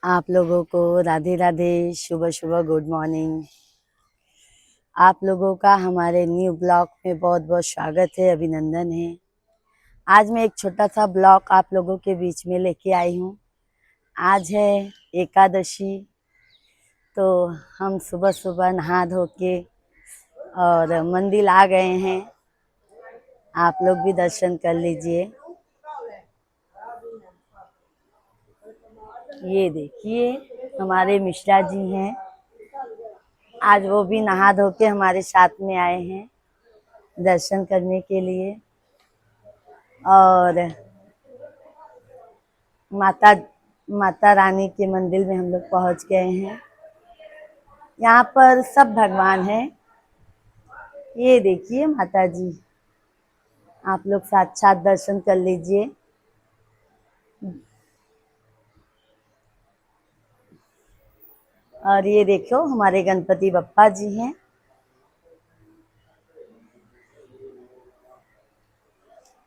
आप लोगों को राधे राधे, शुभ शुभ गुड मॉर्निंग। आप लोगों का हमारे न्यू ब्लॉग में बहुत बहुत स्वागत है, अभिनंदन है। आज मैं एक छोटा सा ब्लॉग आप लोगों के बीच में लेके आई हूँ। आज है एकादशी, तो हम सुबह सुबह नहा धो के और मंदिर आ गए हैं। आप लोग भी दर्शन कर लीजिए। ये देखिए हमारे मिश्रा जी हैं, आज वो भी नहा धो के हमारे साथ में आए हैं दर्शन करने के लिए। और माता रानी के मंदिर में हम लोग पहुंच गए हैं। यहाँ पर सब भगवान हैं। ये देखिए माता जी, आप लोग साक्षात दर्शन कर लीजिए। और ये देखो हमारे गणपति बप्पा जी हैं।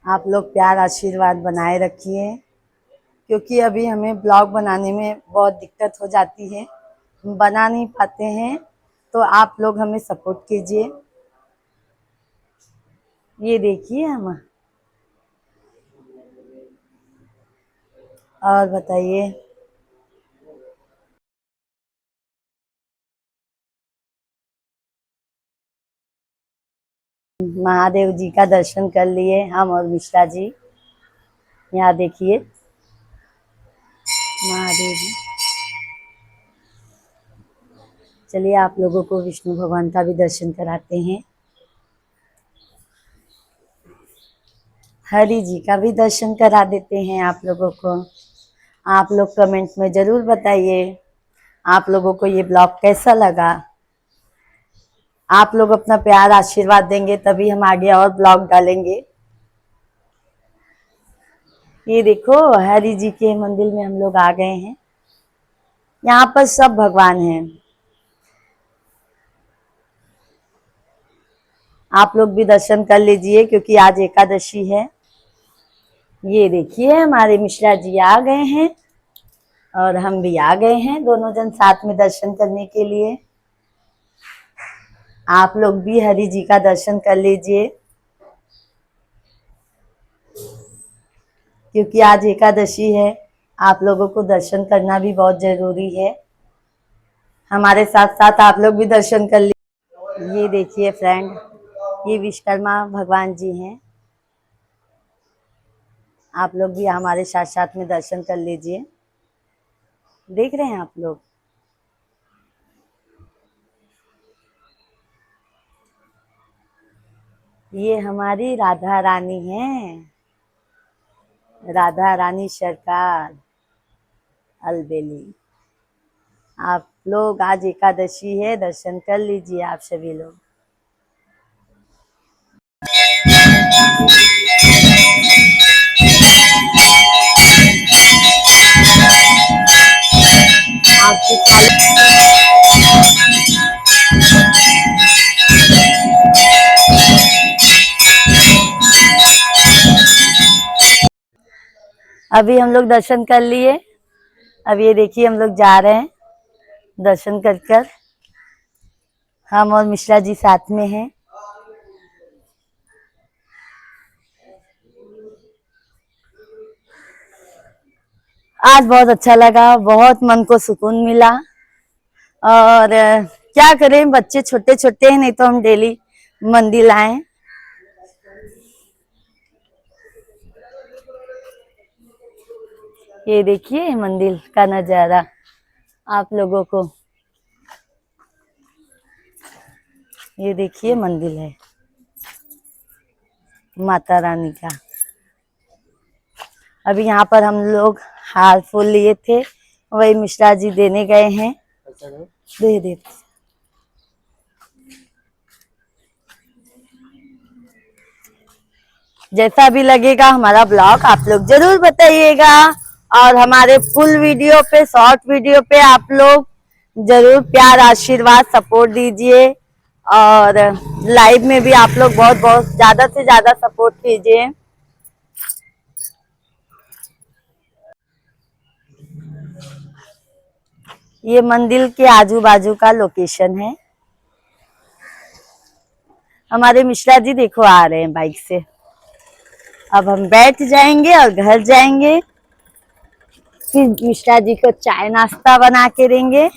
आप लोग प्यार आशीर्वाद बनाए रखिए, क्योंकि अभी हमें ब्लॉग बनाने में बहुत दिक्कत हो जाती है, हम बना नहीं पाते हैं, तो आप लोग हमें सपोर्ट कीजिए। ये देखिए हम, और बताइए। महादेव जी का दर्शन कर लिए हम और मिश्रा जी। यहाँ देखिए महादेव जी। चलिए आप लोगों को विष्णु भगवान का भी दर्शन कराते हैं, हरि जी का भी दर्शन करा देते हैं आप लोगों को। आप लोग कमेंट में जरूर बताइए आप लोगों को ये ब्लॉग कैसा लगा। आप लोग अपना प्यार आशीर्वाद देंगे तभी हम आगे और ब्लॉग डालेंगे। ये देखो हरि जी के मंदिर में हम लोग आ गए हैं। यहाँ पर सब भगवान हैं। आप लोग भी दर्शन कर लीजिए, क्योंकि आज एकादशी है। ये देखिए हमारे मिश्रा जी आ गए हैं और हम भी आ गए हैं, दोनों जन साथ में दर्शन करने के लिए। आप लोग भी हरि जी का दर्शन कर लीजिए, क्योंकि आज एकादशी है। आप लोगों को दर्शन करना भी बहुत जरूरी है। हमारे साथ साथ आप लोग भी दर्शन कर लीजिए। ये देखिए फ्रेंड, ये विश्वकर्मा भगवान जी हैं। आप लोग भी हमारे साथ साथ में दर्शन कर लीजिए। देख रहे हैं आप लोग। ये हमारी राधा रानी हैं, राधा रानी सरकार अलबेली। आप लोग, आज एकादशी है, दर्शन कर लीजिए आप सभी लोग। अभी हम लोग दर्शन कर लिए। अब ये देखिए हम लोग जा रहे हैं दर्शन कर कर। हम और मिश्रा जी साथ में हैं। आज बहुत अच्छा लगा, बहुत मन को सुकून मिला। और क्या करें, बच्चे छोटे छोटे हैं, नहीं तो हम डेली मंदिर आए। ये देखिए मंदिर का नजारा आप लोगों को। ये देखिए मंदिर है माता रानी का। अभी यहाँ पर हम लोग हार फूल लिए थे, वही मिश्रा जी देने गए हैं। दे दे। जैसा भी लगेगा हमारा ब्लॉग आप लोग जरूर बताइएगा। और हमारे फुल वीडियो पे, शॉर्ट वीडियो पे आप लोग जरूर प्यार आशीर्वाद सपोर्ट दीजिए। और लाइव में भी आप लोग बहुत बहुत ज्यादा से ज्यादा सपोर्ट कीजिए। ये मंदिर के आजू बाजू का लोकेशन है। हमारे मिश्रा जी देखो आ रहे हैं बाइक से। अब हम बैठ जाएंगे और घर जाएंगे, फिर मिश्रा जी को चाय नाश्ता बना के देंगे।